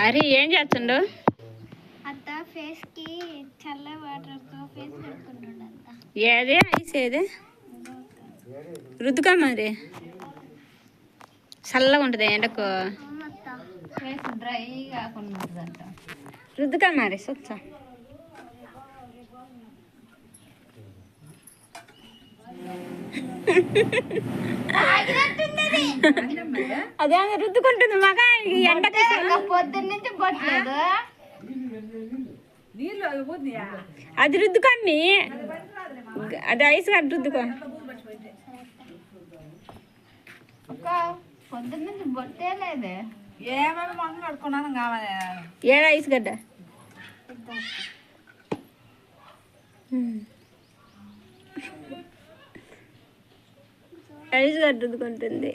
అరే ఏం చేస్తుండు? అత్త ఫేస్ కి చల్ల వాటర్ తో ఫేస్ కడుక్కుంటుండంట. ఏది ఐస్ ఏది రుద్దుకా మరి చల్లగా ఉంటుంది ఎండకు. ఫేస్ డ్రై కాకుండా ఉంటుందంట. రుద్దుకా మరి స్వచ్ఛ. అదే రుద్దుకుంటుంది మగ ఎండకి. పొద్దున్నుంచి పట్టలేదు. అది రుద్దుకమ్మి, అది ఐస్ కట్టి రుద్దుకో. పొద్దున్నుంచి బొట్టే లేదే. ఏమేమి మొహం కడుక్కున్నాను కావాలి. ఏడ ఐస్ గడ్డ ఐస్ గడ్డ రుద్దుకుంటుంది.